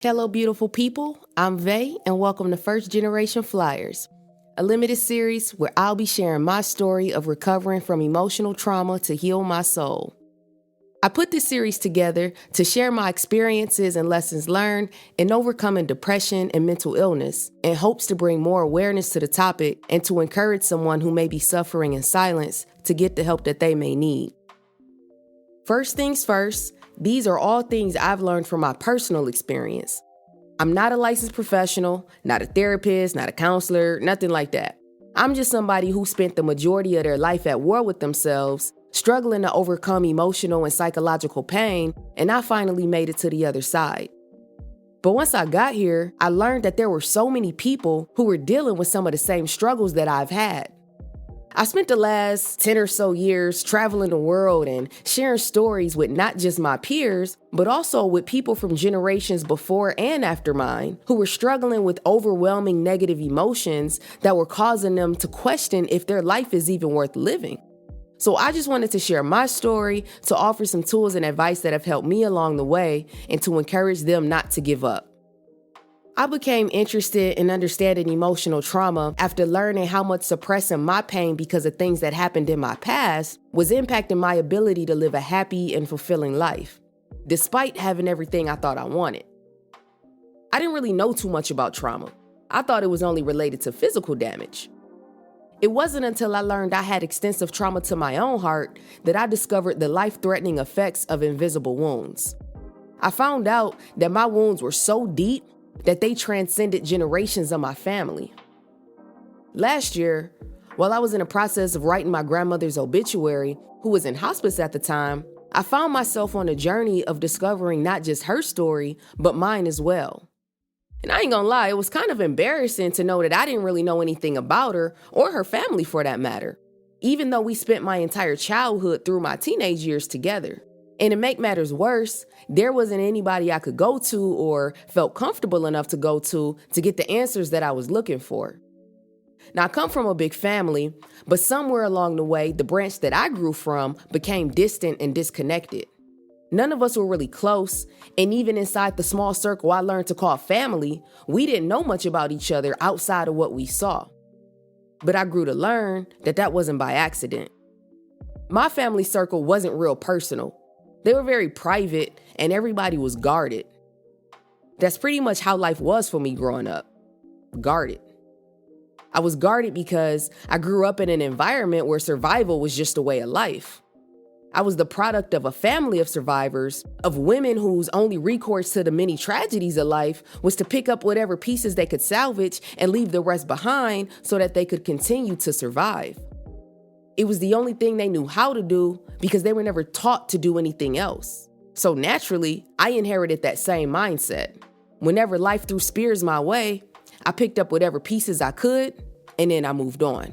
Hello, beautiful people. I'm Vay, and welcome to First Generation Flyers, a limited series where I'll be sharing my story of recovering from emotional trauma to heal my soul. I put this series together to share my experiences and lessons learned in overcoming depression and mental illness, in hopes to bring more awareness to the topic and to encourage someone who may be suffering in silence to get the help that they may need. First things first, these are all things I've learned from my personal experience. I'm not a licensed professional, not a therapist, not a counselor, nothing like that. I'm just somebody who spent the majority of their life at war with themselves, struggling to overcome emotional and psychological pain, and I finally made it to the other side. But once I got here, I learned that there were so many people who were dealing with some of the same struggles that I've had. I spent the last 10 or so years traveling the world and sharing stories with not just my peers, but also with people from generations before and after mine who were struggling with overwhelming negative emotions that were causing them to question if their life is even worth living. So I just wanted to share my story, to offer some tools and advice that have helped me along the way, and to encourage them not to give up. I became interested in understanding emotional trauma after learning how much suppressing my pain because of things that happened in my past was impacting my ability to live a happy and fulfilling life, despite having everything I thought I wanted. I didn't really know too much about trauma. I thought it was only related to physical damage. It wasn't until I learned I had extensive trauma to my own heart that I discovered the life-threatening effects of invisible wounds. I found out that my wounds were so deep that they transcended generations of my family. Last year, while I was in the process of writing my grandmother's obituary, who was in hospice at the time, I found myself on a journey of discovering not just her story, but mine as well. And I ain't gonna lie, it was kind of embarrassing to know that I didn't really know anything about her, or her family for that matter, even though we spent my entire childhood through my teenage years together. And to make matters worse, there wasn't anybody I could go to or felt comfortable enough to go to get the answers that I was looking for. Now, I come from a big family, but somewhere along the way, the branch that I grew from became distant and disconnected. None of us were really close, and even inside the small circle I learned to call family, we didn't know much about each other outside of what we saw. But I grew to learn that that wasn't by accident. My family circle wasn't real personal. They were very private, and everybody was guarded. That's pretty much how life was for me growing up. Guarded. I was guarded because I grew up in an environment where survival was just a way of life. I was the product of a family of survivors, of women whose only recourse to the many tragedies of life was to pick up whatever pieces they could salvage and leave the rest behind so that they could continue to survive. It was the only thing they knew how to do because they were never taught to do anything else. So naturally, I inherited that same mindset. Whenever life threw spears my way, I picked up whatever pieces I could, and then I moved on.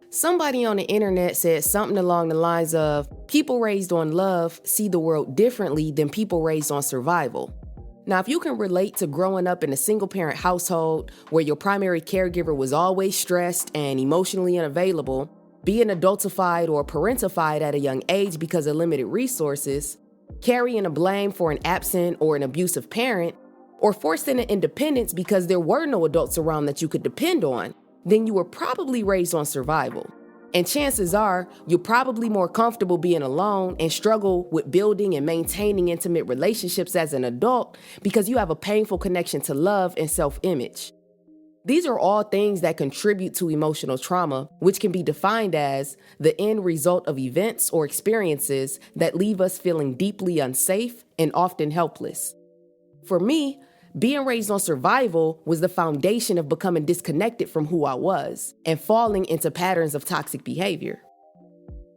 Somebody on the internet said something along the lines of, people raised on love see the world differently than people raised on survival. Now, if you can relate to growing up in a single-parent household where your primary caregiver was always stressed and emotionally unavailable, being adultified or parentified at a young age because of limited resources, carrying a blame for an absent or an abusive parent, or forced into independence because there were no adults around that you could depend on, then you were probably raised on survival. And chances are, you're probably more comfortable being alone and struggle with building and maintaining intimate relationships as an adult because you have a painful connection to love and self-image. These are all things that contribute to emotional trauma, which can be defined as the end result of events or experiences that leave us feeling deeply unsafe and often helpless. For me, being raised on survival was the foundation of becoming disconnected from who I was and falling into patterns of toxic behavior.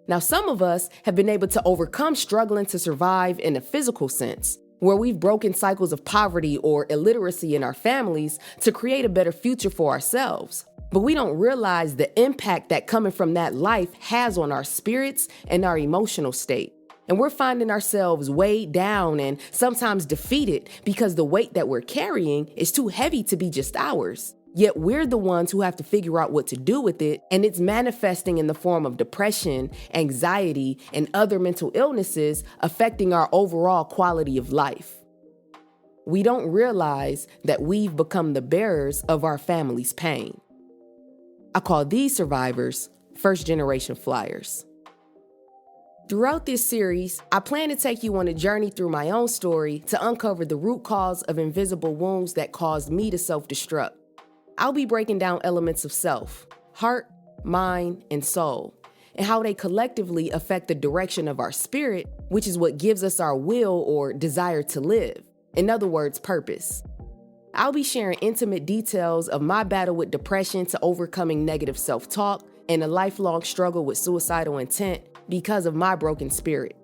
Now, some of us have been able to overcome struggling to survive in a physical sense, where we've broken cycles of poverty or illiteracy in our families to create a better future for ourselves. But we don't realize the impact that coming from that life has on our spirits and our emotional state. And we're finding ourselves weighed down and sometimes defeated because the weight that we're carrying is too heavy to be just ours. Yet we're the ones who have to figure out what to do with it, and it's manifesting in the form of depression, anxiety, and other mental illnesses affecting our overall quality of life. We don't realize that we've become the bearers of our family's pain. I call these survivors first-generation flyers. Throughout this series, I plan to take you on a journey through my own story to uncover the root cause of invisible wounds that caused me to self-destruct. I'll be breaking down elements of self, heart, mind, and soul, and how they collectively affect the direction of our spirit, which is what gives us our will or desire to live. In other words, purpose. I'll be sharing intimate details of my battle with depression to overcoming negative self-talk and a lifelong struggle with suicidal intent because of my broken spirit.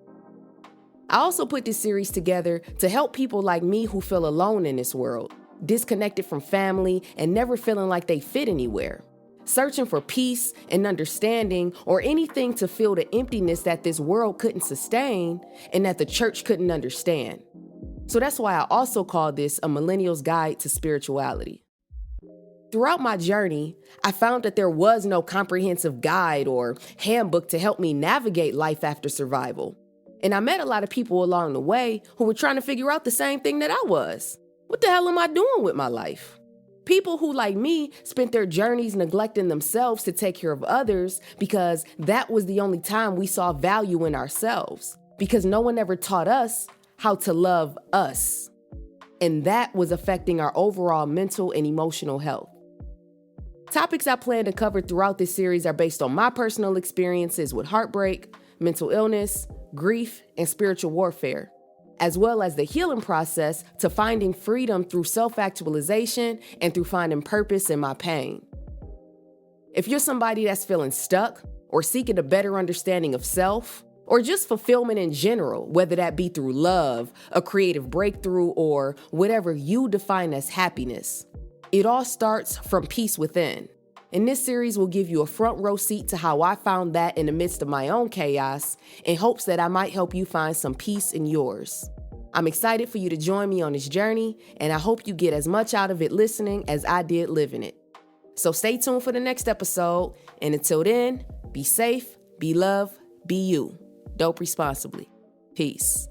I also put this series together to help people like me who feel alone in this world, disconnected from family and never feeling like they fit anywhere, searching for peace and understanding or anything to fill the emptiness that this world couldn't sustain and that the church couldn't understand. So that's why I also call this a millennial's guide to spirituality. Throughout my journey, I found that there was no comprehensive guide or handbook to help me navigate life after survival. And I met a lot of people along the way who were trying to figure out the same thing that I was. What the hell am I doing with my life? People who, like me, spent their journeys neglecting themselves to take care of others because that was the only time we saw value in ourselves. Because no one ever taught us how to love us. And that was affecting our overall mental and emotional health. Topics I plan to cover throughout this series are based on my personal experiences with heartbreak, mental illness, grief, and spiritual warfare, as well as the healing process to finding freedom through self-actualization and through finding purpose in my pain. If you're somebody that's feeling stuck or seeking a better understanding of self, or just fulfillment in general, whether that be through love, a creative breakthrough, or whatever you define as happiness, it all starts from peace within. And this series will give you a front row seat to how I found that in the midst of my own chaos, in hopes that I might help you find some peace in yours. I'm excited for you to join me on this journey, and I hope you get as much out of it listening as I did living it. So stay tuned for the next episode, and until then, be safe, be loved, be you. Dope responsibly. Peace.